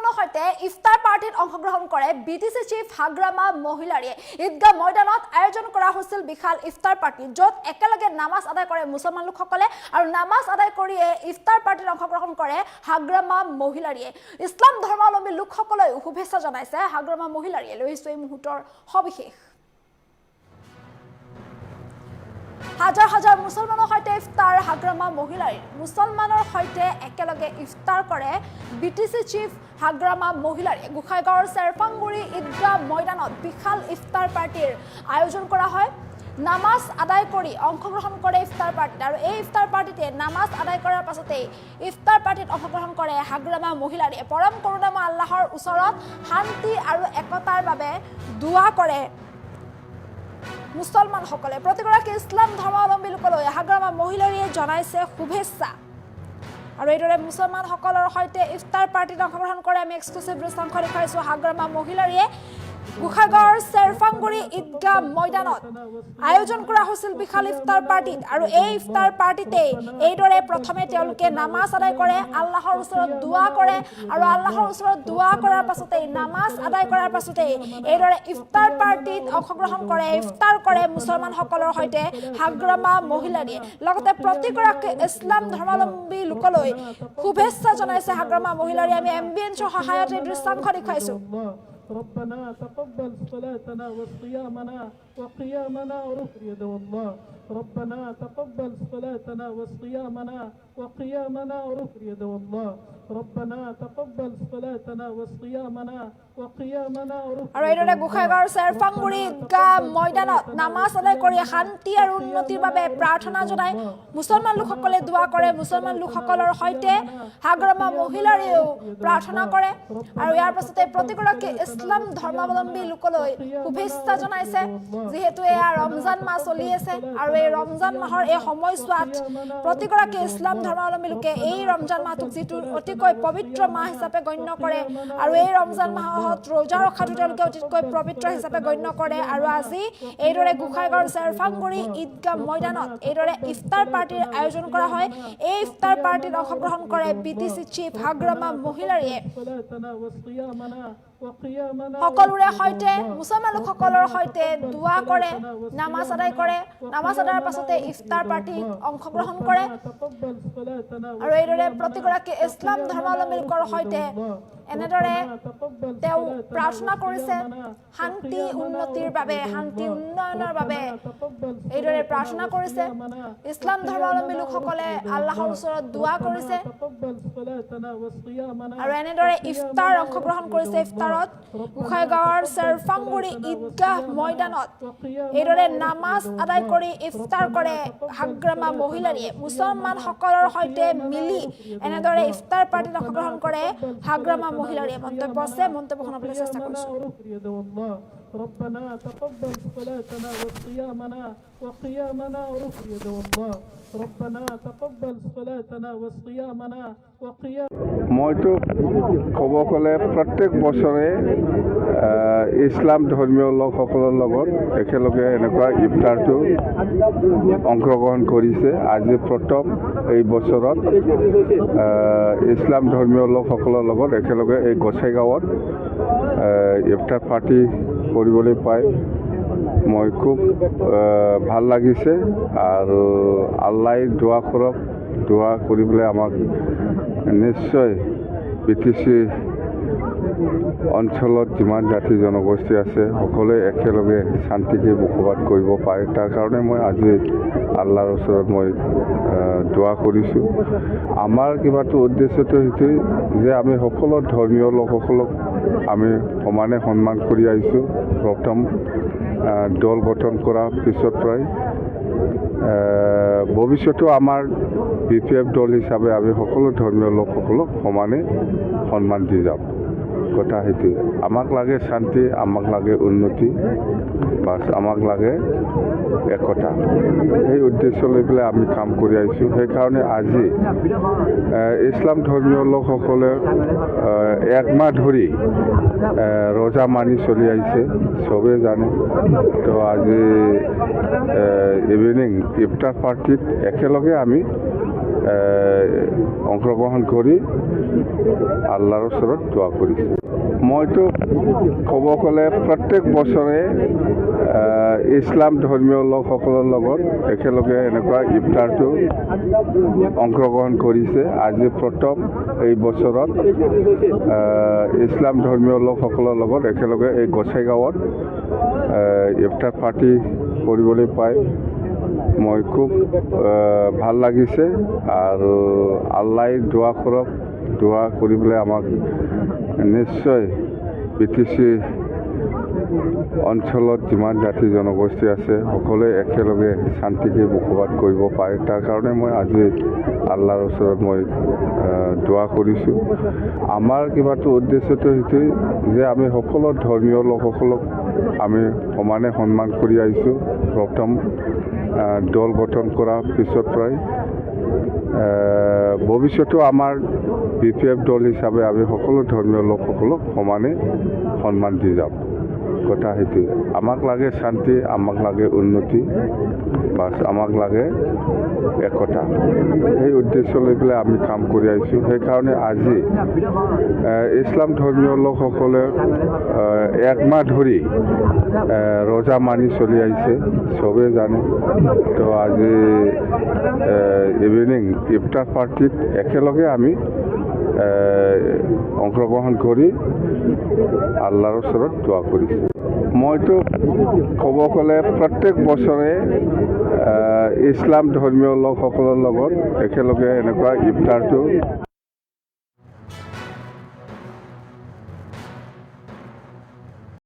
মুছলমানৰ সৈতে ইফতাৰ পাৰ্টিত অংশগ্ৰহণ কৰে বিটিচি চিফ হাগ্ৰামা মহিলাৰীয়ে ঈদগাহ ময়দানত আয়োজন কৰা হৈছিল বিশাল ইফতাৰ পাৰ্টি য'ত একেলগে নামাজ আদায় কৰে মুছলমান লোকসকলে আৰু নামাজ আদায় কৰিয়ে ইফতাৰ পাৰ্টিত অংশগ্ৰহণ কৰে হাগ্ৰামা মহিলাৰীয়ে ইছলাম ধৰ্মাৱলম্বী লোকসকলক শুভেচ্ছা জনাইছে হাগ্ৰামা মহিলাৰীয়ে লৈছে এই মুহূৰ্তৰ সবিশেষ হাজাৰ হাজাৰ মুছলমানৰ সৈতে ইফতাৰ হাগ্ৰামা মহিলাৰীৰ মুছলমানৰ সৈতে একেলগে ইফতাৰ কৰে বিটিচি চিফ হাগ্ৰামা মহিলাৰীয়ে গোসাইগাঁৱৰ চেৰপাংগুৰি ঈদগাহ ময়দানত বিশাল ইফতাৰ পাৰ্টিৰ আয়োজন কৰা হয় নামাজ আদায় কৰি অংশগ্ৰহণ কৰে ইফতাৰ পাৰ্টিত আৰু এই ইফতাৰ পাৰ্টিতে নামাজ আদায় কৰাৰ পাছতে ইফতাৰ পাৰ্টিত অংশগ্ৰহণ কৰে হাগ্ৰামা মহিলাৰীয়ে পৰম কৰুণাময় আল্লাহৰ ওচৰত শান্তি আৰু একতাৰ বাবে দুআ কৰে মুছলমানসকলে প্ৰতিগৰাকী ইছলাম ধৰ্মাৱলম্বী লোকলৈ হাগ্ৰামা মহিলাৰীয়ে জনাইছে শুভেচ্ছা আৰু এইদৰে মুছলমানসকলৰ সৈতে ইফতাৰ পাৰ্টিত অংশগ্ৰহণ কৰে আমি এক্সক্লুচিভ দৃশ্যাংশ দেখুৱাইছোঁ হাগ্ৰামা মহিলাৰীয়ে গোসাইগাঁৱৰ চেৰপাংগুৰি ঈদগাহ ময়দানত আয়োজন কৰা হৈছিল বিশাল ইফতাৰ পাৰ্টিত আৰু এই ইফতাৰ পাৰ্টিতে এইদৰে প্ৰথমে তেওঁলোকে নামাজ আদায় কৰে আল্লাহৰ ওচৰত দুআ কৰে আৰু আল্লাহৰ ওচৰত দুআ কৰাৰ পাছতে নামাজ আদায় কৰাৰ পাছতে এইদৰে ইফতাৰ পাৰ্টিত অংশগ্ৰহণ কৰে ইফতাৰ কৰে মুছলমানসকলৰ সৈতে হাগ্ৰামা মহিলাৰীয়ে লগতে প্ৰতিগৰাকী ইছলাম ধৰ্মাৱলম্বী লোকলৈ শুভেচ্ছা জনাইছে হাগ্ৰামা মহিলাৰীয়ে আমি এম্বিয়েন্সৰ সহায়ত এই দৃশ্যাংশ দেখুৱাইছোঁ ربنا تقبل صلاتنا وصيامنا وقيامنا ورفع يد الله ربنا تقبل صلاتنا وصيامنا وقيامنا ورفع يد الله ربنا تقبل صلاتنا وصيامنا وقيامنا ورفع আৰু এইদৰে গোসাইগাঁৱৰ চেৰপাংগুৰি ঈদগাহ ময়দানত নামাজ আদায় কৰি শান্তি আৰু উন্নতিৰ বাবে প্ৰাৰ্থনা জনাই মুছলমান লোকসকলে দুআ কৰে মুছলমান লোকসকলৰ সৈতে হাগ্ৰামা মহিলাৰীয়েও প্ৰাৰ্থনা কৰে আৰু ইয়াৰ পাছতে প্ৰতিগৰাকী ইছলাম ধৰ্মাৱলম্বী লোকলৈ শুভেচ্ছা জনাইছে যিহেতু এয়া ৰমজান মাহ চলি আছে আৰু এই ৰমজান মাহৰ এই সময়ছোৱাত প্ৰতিগৰাকী ইছলাম ধৰ্মাৱলম্বী লোকে এই ৰমজান মাহটোক যিটো অতিকৈ পবিত্ৰ মাহ হিচাপে গণ্য কৰে আৰু এই ৰমজান মাহত ৰোজা ৰখাটো তেওঁলোকে অতিকৈ পবিত্ৰ হিচাপে গণ্য কৰে আৰু আজি এইদৰে গোসাইগাঁৱৰ চেৰপাংগুৰি ঈদগাহ ময়দানত এইদৰে ইফতাৰ পাৰ্টিৰ আয়োজন কৰা হয় এই ইফতাৰ পাৰ্টিত অংশগ্ৰহণ কৰে বিটিচি চিফ হাগ্ৰামা মহিলাৰীয়ে সকলোৰে সৈতে মুছলমান লোকসকলৰ সৈতে দুআ কৰে নামাজ আদায় কৰে নামাজ আদায়ৰ পাছতে ইফতাৰ পাৰ্টিত অংশগ্ৰহণ কৰে আৰু এইদৰে প্ৰতিগৰাকী ইছলাম ধৰ্মাৱলম্বী লোকৰ সৈতে এনেদৰে তেওঁ প্ৰাৰ্থনা কৰিছে শান্তি উন্নতিৰ বাবে শান্তি উন্নয়নৰ বাবে এইদৰে প্ৰাৰ্থনা কৰিছে ইছলাম ধৰ্মাৱলম্বী লোকসকলে আল্লাহৰ ওচৰত দুআ কৰিছে আৰু এনেদৰে ইফতাৰ অংশগ্ৰহণ কৰিছে ইফতাৰত গোসাইগাঁৱৰ চেৰপাংগুৰি ঈদগাহ ময়দানত এইদৰে নামাজ আদায় কৰি ইফতাৰ কৰে হাগ্ৰামা মহিলাৰীয়ে মুছলমানসকলৰ সৈতে মিলি এনেদৰে ইফতাৰ পাৰ্টিত অংশগ্ৰহণ কৰে হাগ্ৰামা মহিলাৰীয়ে মন্তব্য আছে মন্তব্য শুনাবলৈ চেষ্টা কৰিছোঁ ربنا تقبل صلاتنا وصيامنا وقيامنا ورفع يد الله ربنا تقبل صلاتنا وصيامنا মইতো ক'ব গ'লে প্ৰত্যেক বছৰে ইছলাম ধৰ্মীয় লোকসকলৰ লগত একেলগে এনেকুৱা ইফতাৰটো অংশগ্ৰহণ কৰিছে আজি প্ৰথম এই বছৰত ইছলাম ধৰ্মীয় লোকসকলৰ লগত একেলগে এই গোসাইগাঁৱত ইফতাৰ পাৰ্টি কৰিবলৈ পাই মই খুব ভাল লাগিছে আৰু আল্লাই দোৱা কৰক দোৱা কৰিবলৈ আমাক নিশ্চয় বিটিচি অঞ্চলত যিমান জাতি জনগোষ্ঠী আছে সকলোৱে একেলগে শান্তিকে বসবাস কৰিব পাৰে তাৰ কাৰণে মই আজি আল্লাহৰ ওচৰত মই দোৱা কৰিছোঁ আমাৰ কিবাটো উদ্দেশ্যটো সেইটোৱেই যে আমি সকলো ধৰ্মীয় লোকসকলক আমি সমানে সন্মান কৰি আহিছোঁ প্ৰথম দল গঠন কৰাৰ পিছত প্ৰায় ভৱিষ্যতেও আমাৰ BPF দল হিচাপে আমি সকলো ধৰ্মীয় লোকসকলক সমানে সন্মান দি যাম কথা সেইটোৱে আমাক লাগে শান্তি আমাক লাগে উন্নতি বাছ আমাক লাগে একতা এই উদ্দেশ্য লৈ পেলাই আমি কাম কৰি আহিছোঁ সেইকাৰণে আজি ইছলাম ধৰ্মীয় লোকসকলে এক মাহ ধৰি ৰোজা মানি চলি আহিছে চবেই জানে তো আজি ইভিনিং ইফতাৰ পাৰ্টিত একেলগে আমি অংশগ্ৰহণ কৰি আল্লাহৰ ওচৰত দোৱা কৰিছোঁ। মইতো ক'ব গ'লে প্ৰত্যেক বছৰে ইছলাম ধৰ্মীয় লোকসকলৰ লগত একেলগে এনেকুৱা ইফতাৰটো অংশগ্ৰহণ কৰিছে। আজি প্ৰথম এই বছৰত ইছলাম ধৰ্মীয় লোকসকলৰ লগত একেলগে এই গোসাইগাঁৱত ইফতাৰ পাৰ্টি কৰিবলৈ পাই মই খুব ভাল লাগিছে। আৰু আল্লাই দোৱা কৰক, দোৱা কৰিবলৈ আমাক নিশ্চয় BTC অঞ্চলত যিমান জাতি জনগোষ্ঠী আছে সকলোৱে একেলগে শান্তিকে বসবাস কৰিব পাৰে। তাৰ কাৰণে মই আজি আল্লাহৰ ওচৰত মই দোৱা কৰিছোঁ। আমাৰ কিবাটো উদ্দেশ্যটো সেইটোৱেই যে আমি সকলো ধৰ্মীয় লোকসকলক আমি সমানে সন্মান কৰি আহিছোঁ। প্ৰথম দল গঠন কৰাৰ পিছত পৰাই ভৱিষ্যতেও আমাৰ BPF দল হিচাপে আমি সকলো ধৰ্মীয় লোকসকলক সমানে সন্মান দি যাম। কথা সেইটোৱে, আমাক লাগে শান্তি, আমাক লাগে উন্নতি, বাছ আমাক লাগে একতা। সেই উদ্দেশ্য লৈ পেলাই আমি কাম কৰি আহিছোঁ। সেইকাৰণে আজি ইছলাম ধৰ্মীয় লোকসকলে একমাহ ধৰি ৰোজা মানি চলি আহিছে, চবেই জানে। তো আজি ইভিনিং ইফতাৰ পাৰ্টিত একেলগে আমি অংশগ্ৰহণ কৰি আল্লাহৰ ওচৰত দোৱা কৰিছোঁ। মইতো ক'ব গ'লে প্ৰত্যেক বছৰে ইছলাম ধৰ্মীয় লোকসকলৰ লগত একেলগে এনেকুৱা ইফতাৰটো